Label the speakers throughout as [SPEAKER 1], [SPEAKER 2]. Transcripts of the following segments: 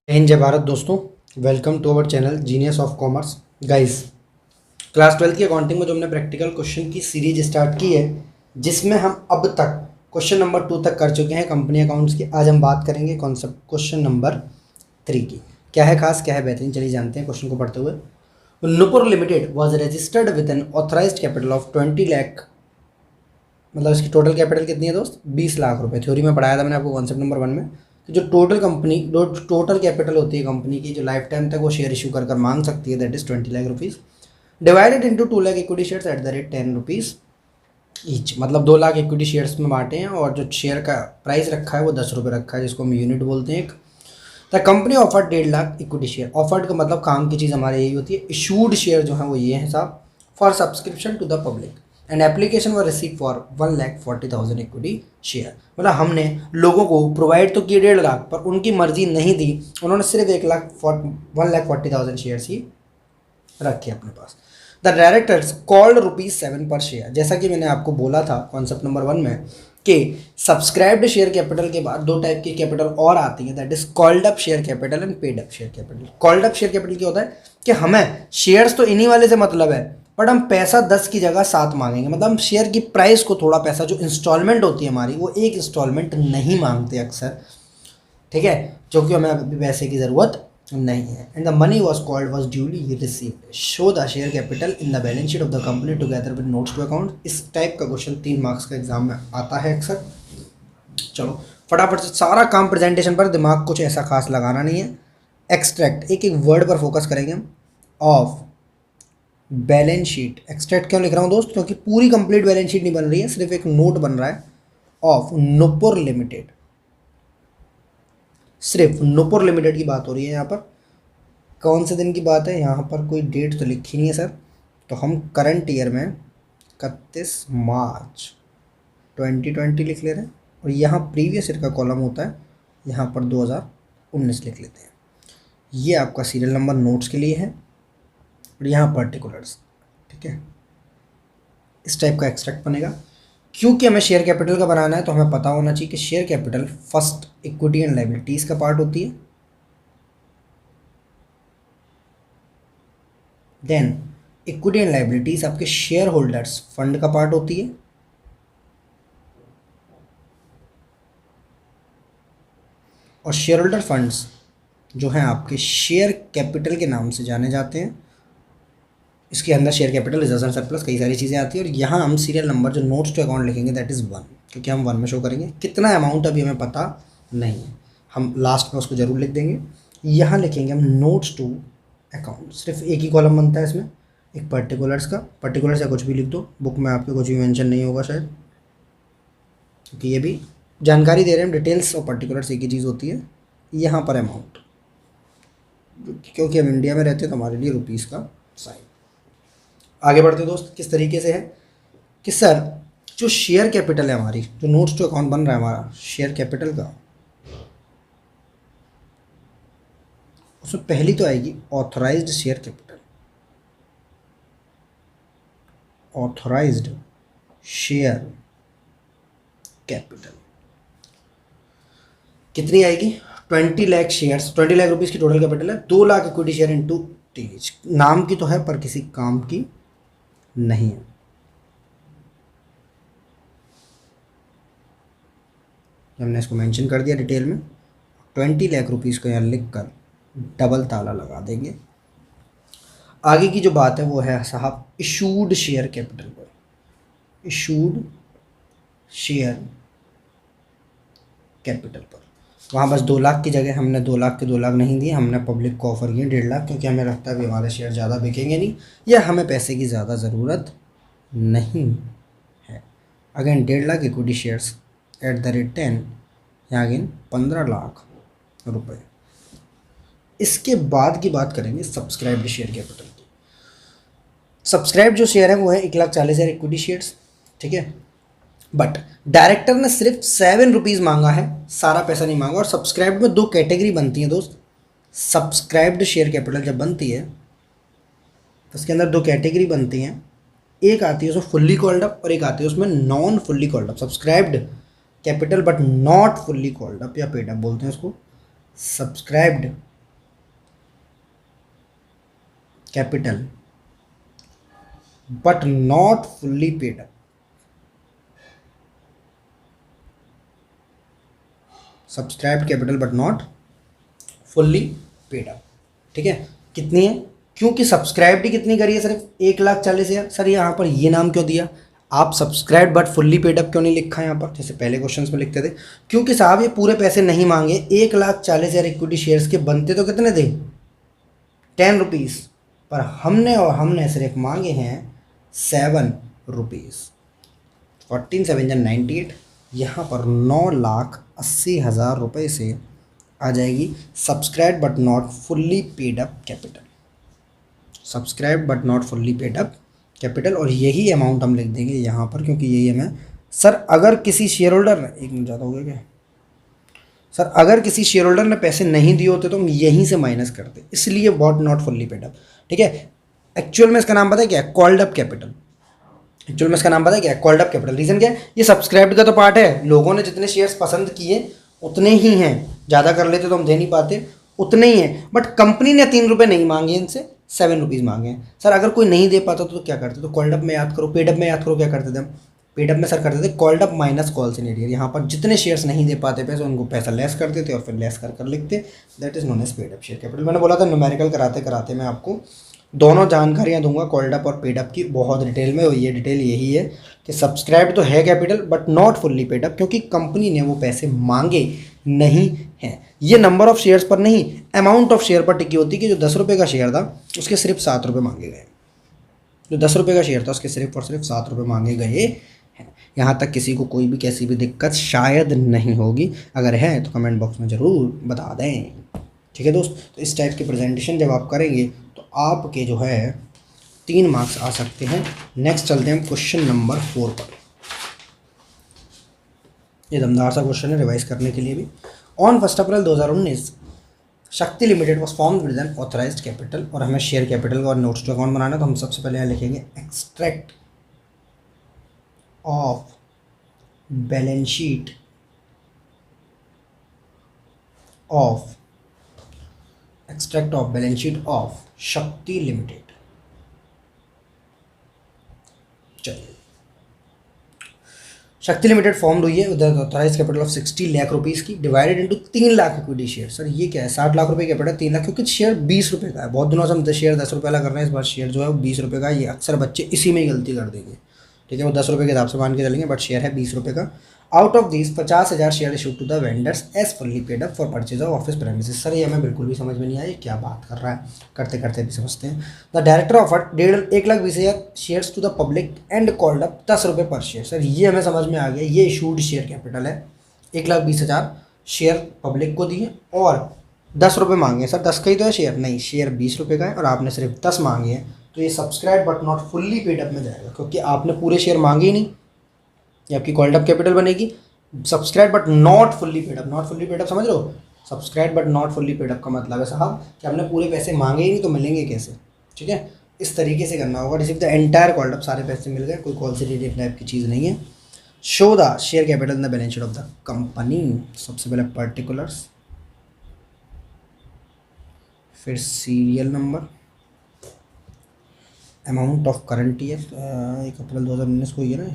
[SPEAKER 1] जय हिंद जय भारत दोस्तों। Welcome to our channel genius of commerce. Guys, class 12 की अकाउंटिंग में जो हमने प्रैक्टिकल क्वेश्चन की सीरीज स्टार्ट की है, जिसमें हम अब तक क्वेश्चन नंबर 2 तक कर चुके हैं कंपनी अकाउंट्स की। आज हम बात करेंगे कॉन्सेप्ट क्वेश्चन नंबर 3 की। क्या है खास, क्या है बेहतरीन, चलिए जानते हैं क्वेश्चन को पढ़ते हुए। Nupur limited was registered with N authorised capital of 20 lakh, मतलब इसकी टोटल कैपिटल कितनी है दोस्त? 20 लाख रुपए। थ्योरी में पढ़ाया था मैंने आपको कॉन्सेप्ट नंबर 1 में कि जो टोटल कैपिटल होती है कंपनी की, जो लाइफ टाइम तक वो शेयर इशू कर मांग सकती है, that is 20 lakh rupees, divided into 2 lakh equity shares at the rate 10 rupees each. मतलब 2 लाख इक्विटी शेयर्स में बांटे हैं और जो शेयर का प्राइस रखा है वो 10 रुपये रखा है, जिसको हम यूनिट बोलते हैं। एक the company offered 1.5 lakh equity share. Offered का मतलब काम की चीज़ हमारे यही होती है। इशूड शेयर जो है वो ये है साहब, for subscription to the public and application were receive for 1,40,000 equity share. मतलब हमने लोगों को प्रोवाइड तो किए 1.5 लाख, पर उनकी मर्जी नहीं दी, उन्होंने सिर्फ 1,40,000 शेयर ही रखे अपने पास। द डायरेक्टर्स कॉल्ड ₹7 पर शेयर। जैसा कि मैंने आपको बोला था कॉन्सेप्ट नंबर 1 में कि सब्सक्राइब्ड शेयर कैपिटल के बाद 2 टाइप की कैपिटल और आती है, that is called up share capital and paid up share capital. Called up share capital क्या होता है कि हमें शेयर्स तो इन्हीं वाले से मतलब है, बट हम पैसा 10 की जगह 7 मांगेंगे। मतलब हम शेयर की प्राइस को थोड़ा पैसा, जो इंस्टॉलमेंट होती है हमारी, वो एक इंस्टॉलमेंट नहीं मांगते अक्सर, ठीक है, जो कि हमें अभी पैसे की ज़रूरत नहीं है। And the money was called was duly received. Show the share capital in the balance sheet of the company together with notes to account. इस टाइप का क्वेश्चन 3 मार्क्स का एग्जाम में आता है अक्सर। चलो फटाफट से सारा काम प्रेजेंटेशन पर, दिमाग कुछ ऐसा खास लगाना नहीं है। एक्सट्रैक्ट, एक एक वर्ड पर फोकस करेंगे हम। Of balance sheet. एक्सट्रैक्ट क्यों लिख रहा हूँ दोस्त? क्योंकि पूरी कंप्लीट बैलेंस शीट नहीं बन रही है, सिर्फ एक नोट बन रहा है। ऑफ नुपुर लिमिटेड, सिर्फ नुपुर लिमिटेड की बात हो रही है यहाँ पर। कौन से दिन की बात है? यहाँ पर कोई डेट तो लिखी नहीं है सर, तो हम करंट ईयर में 31 मार्च 2020 लिख ले रहे हैं, और यहाँ प्रीवियस ईयर का कॉलम होता है, यहाँ पर 2019 लिख लेते हैं। ये आपका सीरियल नंबर नोट्स के लिए है, और यहाँ पर्टिकुलर्स, ठीक है। इस टाइप का एक्सट्रैक्ट बनेगा। क्योंकि हमें शेयर कैपिटल का बनाना है, तो हमें पता होना चाहिए कि share capital first equity and liabilities का पार्ट होती है, देन इक्विटी एंड लायबिलिटीज आपके शेयर होल्डर्स फंड का पार्ट होती है, और शेयर होल्डर फंड्स जो हैं आपके शेयर कैपिटल के नाम से जाने जाते हैं। इसके अंदर share capital, reserve and surplus, कई सारी चीज़ें आती है। और यहाँ हम सीरियल नंबर जो नोट्स टू अकाउंट लिखेंगे दैट इज़ 1, क्योंकि हम 1 में शो करेंगे। कितना अमाउंट अभी हमें पता नहीं है, हम लास्ट में उसको जरूर लिख देंगे। यहाँ लिखेंगे हम नोट्स टू अकाउंट। सिर्फ एक ही कॉलम बनता है इसमें, एक पर्टिकुलर्स का। पर्टिकुलर्स या कुछ भी लिख दो, बुक में आपके कुछ भी मेंशन नहीं होगा शायद, क्योंकि ये भी जानकारी दे रहे हैं। डिटेल्स और पर्टिकुलर्स एक ही चीज़ होती है। यहाँ पर अमाउंट, क्योंकि हम इंडिया में रहते हैं तो हमारे लिए रुपीज़ का साइन। आगे बढ़ते दोस्त, किस तरीके से है कि सर जो शेयर कैपिटल है हमारी, जो नोट्स टू अकाउंट बन रहा है हमारा शेयर कैपिटल का, उसमें पहली तो आएगी authorised share capital. Authorised share capital कितनी आएगी? 20 लाख शेयर्स, 20 लाख रुपीज़ की टोटल कैपिटल है। 2 लाख इक्विटी शेयर इंटू टीज। नाम की तो है पर किसी काम की नहीं है। हमने इसको मेंशन कर दिया डिटेल में। 20 लाख रुपीज़ को यहाँ लिख कर डबल ताला लगा देंगे। आगे की जो बात है वो है साहब इशूड शेयर कैपिटल पर। इशूड शेयर कैपिटल पर वहाँ बस 2 लाख की जगह हमने 2 लाख के 2 लाख नहीं दिए, हमने पब्लिक को ऑफर किए 1.5 लाख, क्योंकि हमें लगता है कि हमारे शेयर ज़्यादा बिकेंगे नहीं, या हमें पैसे की ज़्यादा ज़रूरत नहीं है। Again 1.5 lakh equity shares at the rate 10, यहाँ अगेन 15 लाख रुपए। इसके बाद की बात करेंगे सब्सक्राइब्ड शेयर कैपिटल की। सब्सक्राइब जो शेयर है वो है 1,40,000 इक्विटी शेयर्स, ठीक है। बट डायरेक्टर ने सिर्फ 7 रुपीज़ मांगा है, सारा पैसा नहीं मांगा। और सब्सक्राइब्ड में 2 कैटेगरी बनती हैं दोस्त। सब्सक्राइब्ड शेयर कैपिटल जब बनती है तो उसके अंदर 2 कैटेगरी बनती हैं। एक आती है उसमें फुल्ली कॉल्ड अप, और एक आती है उसमें non fully called up. Subscribed capital but not fully called up या पेड अप बोलते हैं उसको। Subscribed capital but not fully paid up, subscribed capital but not fully paid up. ठीक है, कितनी है? क्योंकि सब्सक्राइब्ड ही कितनी करी है? सिर्फ 1,40,000। सर यहाँ पर ये नाम क्यों दिया? आप subscribe but fully paid up क्यों नहीं लिखा है यहाँ पर, जैसे पहले क्वेश्चंस में लिखते थे? क्योंकि साहब ये पूरे पैसे नहीं मांगे, 1,40,000 इक्विटी शेयर्स के बनते तो कितने थे? 10 रुपीज़, पर हमने सिर्फ मांगे हैं 7 रुपीज़। 14,798, यहाँ पर 9,80,000 रुपये से आ जाएगी subscribe but not fully paid up capital, subscribe but not fully paid up capital. और यही अमाउंट हम लिख देंगे यहाँ पर, क्योंकि यही हमें, सर अगर किसी शेयर होल्डर ने, एक मिनट ज़्यादा हो गया क्या सर, अगर किसी शेयर होल्डर ने पैसे नहीं दिए होते तो हम यहीं से माइनस करते, इसलिए but not fully paid up. ठीक है, एक्चुअल में इसका नाम पता है क्या है? Called up capital. एक्चुअल में इसका नाम पता है क्या है? Called up capital. रीज़न क्या है? ये सब्सक्राइब्ड का तो पार्ट है, लोगों ने जितने शेयर्स पसंद किए उतने ही हैं, ज़्यादा कर लेते तो हम दे नहीं पाते, उतने ही हैं। बट कंपनी ने 3 रुपये नहीं मांगे इनसे, 7 रुपीज़ मांगे हैं। सर अगर कोई नहीं दे पाता तो क्या करते? तो कॉल्ड अप में याद करो, पेड अप में याद करो, क्या करते थे हम? पेड अप में सर करते थे called up minus calls in arrear. यहाँ पर जितने शेयर्स नहीं दे पाते पैसे, उनको पैसा लेस करते थे और फिर लेस कर लिखते, that is known as paid up share capital. मैंने बोला था न्यूमेरिकल कराते कराते मैं आपको दोनों जानकारियाँ दूंगा, कॉल्ड अप और पेड अप की, बहुत डिटेल में। ये डिटेल यही है कि सब्सक्राइब तो है capital but not fully paid up, क्योंकि कंपनी ने वो पैसे मांगे नहीं हैं। ये नंबर ऑफ शेयर्स पर नहीं, अमाउंट ऑफ शेयर पर टिकी होती कि जो 10 रुपये का शेयर था उसके सिर्फ 7 रुपये मांगे गए, जो 10 रुपये का शेयर था उसके सिर्फ और सिर्फ 7 रुपये मांगे गए हैं। यहाँ तक किसी को कोई भी कैसी भी दिक्कत शायद नहीं होगी, अगर है तो कमेंट बॉक्स में ज़रूर बता दें। ठीक है दोस्त, तो इस टाइप की प्रेजेंटेशन जब आप करेंगे तो आपके जो है 3 मार्क्स आ सकते हैं। नेक्स्ट चलते हैं हम क्वेश्चन नंबर 4 पर। ये दमदार सा क्वेश्चन है रिवाइज करने के लिए भी। ऑन 1 अप्रैल 2019 शक्ति limited was form with N authorised capital, और हमें शेयर कैपिटल का और नोट्स टू अकाउंट बनाना, तो हम सबसे पहले यहाँ लिखेंगे extract of balance sheet of Shakti limited. चलिए, शक्ति लिमिटेड फॉर्म हुई है with authorise capital of 60 lakh rupees की, divided into 3 lakh equity share. Sir ये क्या है? 60 लाख रुपए कैपिटल, 3 लाख, क्योंकि शेयर 20 रुपये का है। बहुत दिनों से हम शेयर 10 रुपये वाला कर रहे हैं, इस बार शेयर जो है वो 20 रुपये का है। ये अक्सर बच्चे इसी में ही गलती कर देंगे। ठीक है, वो 10 रुपये के हिसाब से मान के चलेंगे, बट शेयर है 20 रुपये का। Out of this 50,000 share issue to the vendors as fully paid up for purchase of office premises. Sir ये हमें बिल्कुल भी समझ में नहीं आया, क्या बात कर रहा है, करते करते भी समझते हैं। The director offered 1,20,000 shares to the public and called up 10 रुपये पर शेयर। सर ये हमें समझ में आ गया, ये इशूड शेयर कैपिटल है। 1,20,000 शेयर पब्लिक को दिए और 10 रुपये मांगे। सर 10 का ही तो है शेयर, नहीं, शेयर 20 रुपये का है और आपने सिर्फ 10 मांगे हैं, तो ये subscribe but not fully paid up में जाएगा, क्योंकि आपने पूरे शेयर मांगे ही नहीं। ये आपकी कॉल्ड अप कैपिटल बनेगी। Subscribe but not fully paid up, not fully paid up समझ लो। Subscribe but not fully paid up का मतलब है साहब कि हमने पूरे पैसे मांगे ही नहीं, तो मिलेंगे कैसे? ठीक है, इस तरीके से करना होगा। Receive the entire called up, सारे पैसे मिल गए, कोई कॉन्सिडेटिव टाइप की चीज़ नहीं है। Show the share capital in the balance sheet of the company. सबसे पहले पर्टिकुलर्स, फिर serial number, amount of current year, 1 अप्रैल 2019 को ही है ना,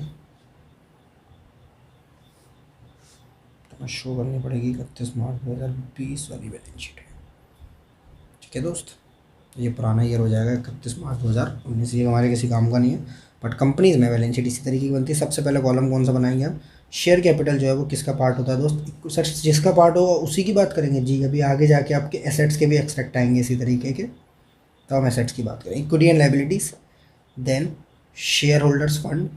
[SPEAKER 1] तो शो करनी पड़ेगी 31 मार्च 2020 वाली बैलेंस शीट है। ठीक है दोस्त, ये पुराना ईयर हो जाएगा 31 मार्च 2019, ये हमारे किसी काम का नहीं है, बट कंपनीज में बैलेंस शीट इसी तरीके की बनती है। सबसे पहले कॉलम कौन सा बनाएंगे हम? शेयर कैपिटल जो है वो किसका पार्ट होता है दोस्त? सर जिसका पार्ट होगा उसी की बात करेंगे जी। अभी आगे जाके आपके एसेट्स के भी एक्सट्रैक्ट आएंगे इसी तरीके के, तो हम एसेट्स की बात करें। Equity and liabilities, then share holders fund,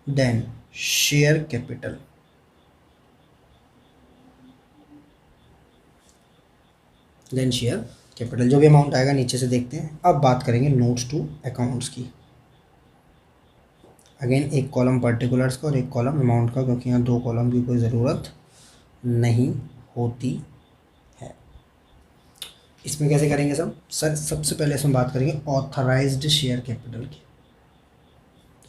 [SPEAKER 1] then share capital, then share capital. जो भी अमाउंट आएगा नीचे से देखते हैं। अब बात करेंगे नोट्स टू अकाउंट्स की। अगेन एक कॉलम पर्टिकुलर्स का और एक कॉलम अमाउंट का, क्योंकि यहाँ 2 कॉलम की कोई ज़रूरत नहीं होती है। इसमें कैसे करेंगे सब? सर सबसे पहले इसमें बात करेंगे ऑथराइज्ड शेयर कैपिटल की।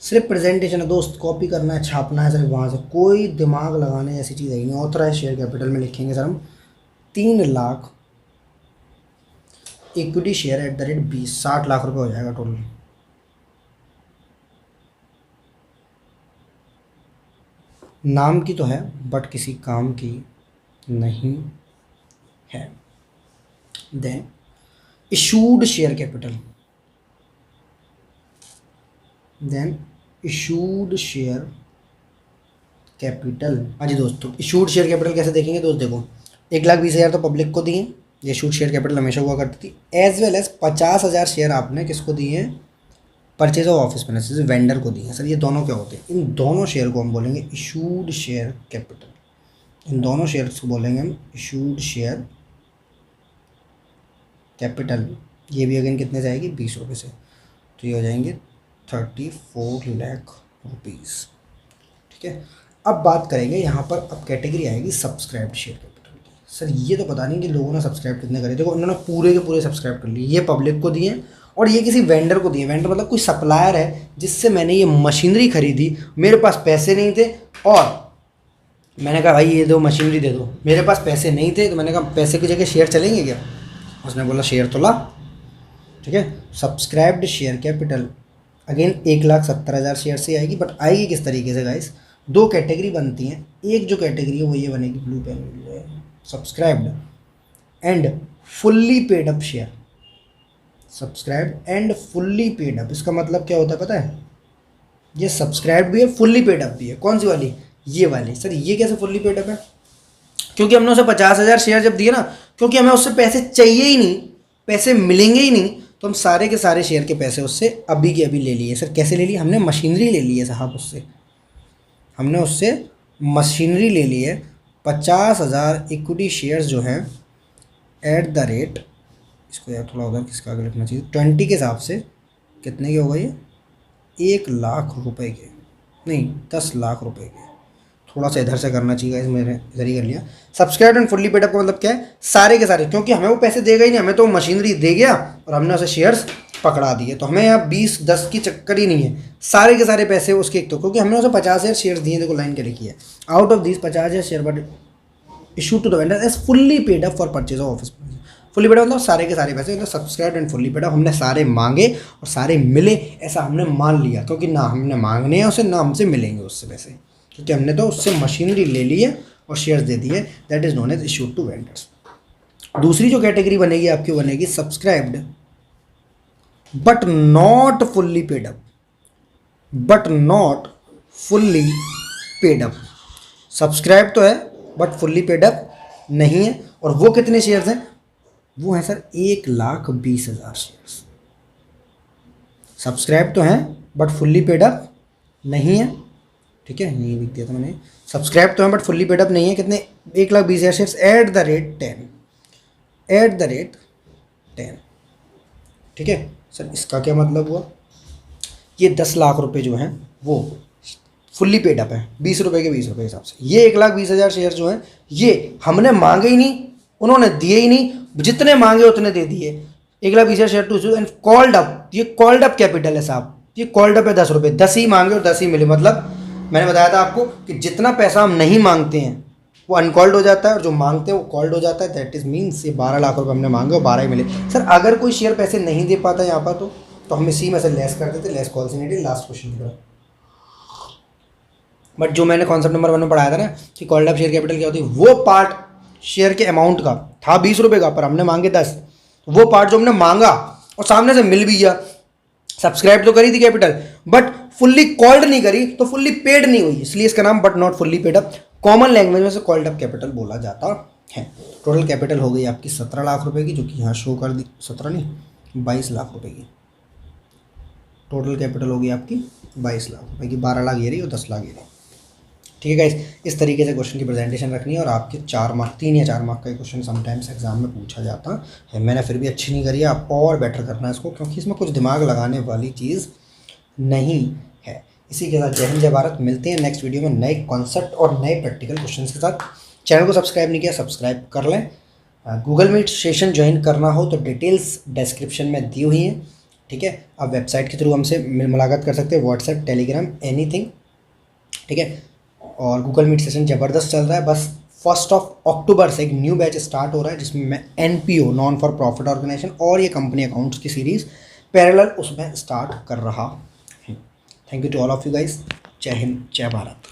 [SPEAKER 1] सिर्फ प्रेजेंटेशन है दोस्त, कॉपी करना है, छापना है सिर्फ वहाँ से, कोई दिमाग लगाने ऐसी चीज़ है ही नहीं। ऑथराइज शेयर कैपिटल में लिखेंगे सर हम 3 lakh equity share at the rate 60 lakh रुपए हो जाएगा टोटल। नाम की तो है बट किसी काम की नहीं है। Then issued share capital, then issued share capital. हाँ जी दोस्तों, इशूड शेयर कैपिटल कैसे देखेंगे दोस्त, देखो 1,20,000 तो पब्लिक को दिए, ये इशूड शेयर कैपिटल हमेशा हुआ करती थी, एज वेल एज 50,000 शेयर आपने किसको दिए हैं, purchase of office premises vendor को दिए हैं। सर ये दोनों क्या होते हैं, इन दोनों शेयर को हम बोलेंगे इशूड शेयर कैपिटल। इन दोनों शेयर्स को बोलेंगे हम इशूड शेयर कैपिटल। ये भी अगेन कितने से आएगी, 20 रुपये से, तो ये हो जाएंगे 34 लाख रुपीज़। ठीक है, अब बात करेंगे यहाँ पर, अब कैटेगरी आएगी सब्सक्राइब्ड शेयर कैपिटल की। सर ये तो पता नहीं कि लोगों ने सब्सक्राइब कितने करे, देखो उन्होंने पूरे के पूरे सब्सक्राइब कर लिए, ये पब्लिक को दिए और ये किसी वेंडर को दिए। वेंडर मतलब कोई सप्लायर है जिससे मैंने ये मशीनरी खरीदी, मेरे पास पैसे नहीं थे और मैंने कहा भाई ये दो मशीनरी दे दो, मेरे पास पैसे नहीं थे तो मैंने कहा पैसे की जगह शेयर चलेंगे क्या, उसने बोला शेयर तो ला। ठीक है, subscribed share capital again 1,70,000 share से आएगी, बट आएगी किस तरीके से गाइस, दो कैटेगरी बनती हैं। एक जो कैटेगरी है वो ये बनेगी, blue pen, subscribed and fully paid up share. Subscribed and fully paid up, इसका मतलब क्या होता है पता है, ये सब्सक्राइब्ड भी है, फुल्ली पेड अप भी है। कौन सी वाली, ये वाली। सर ये कैसे फुल्ली पेड अप है, क्योंकि हमने उसे 50,000 शेयर जब दिए ना, क्योंकि हमें उससे पैसे चाहिए ही नहीं, पैसे मिलेंगे ही नहीं, तो हम सारे के सारे शेयर के पैसे उससे अभी के अभी ले लिए। सर कैसे ले लिए, हमने मशीनरी ले ली है साहब उससे, हमने उससे मशीनरी ले ली है। 50,000 इक्विटी शेयर्स जो हैं एट द रेट, इसको यार थोड़ा उधर किसका आगे लिखना चाहिए, 20 के हिसाब से कितने के हो गए, ये 1,00,000 रुपये के, नहीं 10 लाख रुपए के। थोड़ा सा इधर से करना चाहिए, मैंने इधर ही कर लिया। Subscribe and fully paid up का मतलब क्या है, सारे के सारे, क्योंकि हमें वो पैसे देगा ही नहीं, हमें तो मशीनरी दे गया और हमने उसे शेयर्स पकड़ा दिए, तो हमें यहाँ 20-10 की चक्कर ही नहीं है, सारे के सारे पैसे उसके एक तो, क्योंकि हमने उसे 50,000 शेयर्स दिए, देखो लाइन क्या लिखी है, out of this 50,000 share but issue to the vendor as fully paid up for purchase of office. Fully paid up मतलब सारे के सारे पैसे, मतलब subscribe and fully paid up, हमने सारे मांगे और सारे मिले, ऐसा हमने मान लिया, क्योंकि ना हमने मांगने हैं उसे, ना हमसे मिलेंगे उससे पैसे, क्योंकि हमने तो उससे मशीनरी ले ली है और शेयर्स दे दिए। That is known as issue to vendors. दूसरी जो कैटेगरी बनेगी आपकी, बनेगी subscribed but not fully paid up, but not fully paid up. Subscribe तो है बट फुल्ली पेड अप नहीं है, और वो कितने शेयर्स हैं, वो है सर 1,20,000 शेयर्स। सब्सक्राइब तो हैं बट फुल्ली पेड अप नहीं है, ठीक है, नहीं लिख दिया था मैंने, सब्सक्राइब तो हैं बट फुल्ली पेड अप नहीं है, कितने, 1,20,000 shares at the rate 10, at the rate 10। ठीक है सर, इसका क्या मतलब हुआ, ये 10 लाख रुपए जो हैं वो फुल्ली पेड अप है, 20 रुपये के 20 रुपये के हिसाब से। ये 1,20,000 शेयर जो हैं ये हमने मांगे ही नहीं, उन्होंने दिए ही नहीं, जितने मांगे उतने दे दिए। 1,20,000 share to and called up, ये कॉल्ड अप कैपिटल है साहब, ये कॉल्ड अप है 10 रुपये, 10 ही मांगे और 10 ही मिले। मतलब मैंने बताया था आपको कि जितना पैसा हम नहीं मांगते हैं वो अनकॉल्ड हो जाता है और जो मांगते हैं वो कॉल्ड हो जाता है। दैट इज मीन्स ये 12 लाख रुपये हमने मांगे और 12 ही मिले। सर अगर कोई शेयर पैसे नहीं दे पाता यहाँ पर तो हम इसी में से लेस कर देते, लेस कॉल्सिनिटी लास्ट क्वेश्चन की तरह। बट जो मैंने कॉन्सेप्ट नंबर 1 में पढ़ाया था ना कि कॉल्ड अप शेयर कैपिटल क्या होती है, वो पार्ट शेयर के अमाउंट का था 20 रुपये का, पर हमने मांगे 10, वो पार्ट जो हमने मांगा और सामने से मिल भी गया, सब्सक्राइब तो करी थी कैपिटल बट फुल्ली कॉल्ड नहीं करी, तो फुल्ली पेड नहीं हुई, इसलिए इसका नाम but not fully paid up common language में से कॉल्ड अप कैपिटल बोला जाता है। टोटल कैपिटल हो गई आपकी 17 लाख रुपए की, जो कि यहाँ शो कर दी, 17 नहीं 22 लाख रुपए की टोटल कैपिटल होगी आपकी, 22 लाख रुपए की, 12 लाख ये रही और 10 लाख ये रही। ठीक है गाइस, इस तरीके से क्वेश्चन की प्रेजेंटेशन रखनी है और आपके 4 मार्क, 3 या 4 मार्क का क्वेश्चन समटाइम्स एग्जाम में पूछा जाता है। मैंने फिर भी अच्छी नहीं करी है, आप और बेटर करना है इसको, क्योंकि इसमें कुछ दिमाग लगाने वाली चीज़ नहीं है। इसी के साथ जय हिंद जय भारत, मिलते हैं नेक्स्ट वीडियो में नए कॉन्सेप्ट और नए प्रैक्टिकल क्वेश्चन के साथ। चैनल को सब्सक्राइब नहीं किया, सब्सक्राइब कर लें। गूगल मीट सेशन ज्वाइन करना हो तो डिटेल्स डिस्क्रिप्शन में दी हुई हैं, ठीक है, आप वेबसाइट के थ्रू हमसे मुलाकात कर सकते हैं, व्हाट्सएप, टेलीग्राम, एनीथिंग, ठीक है। और गूगल मीट सेशन ज़बरदस्त चल रहा है। बस 1 अक्टूबर से एक न्यू बैच स्टार्ट हो रहा है जिसमें मैं NPO, non for profit organisation, और ये कंपनी अकाउंट्स की सीरीज़ पैरेलल उसमें स्टार्ट कर रहा हूँ। Thank you to all of you guys. जय हिंद, जय भारत।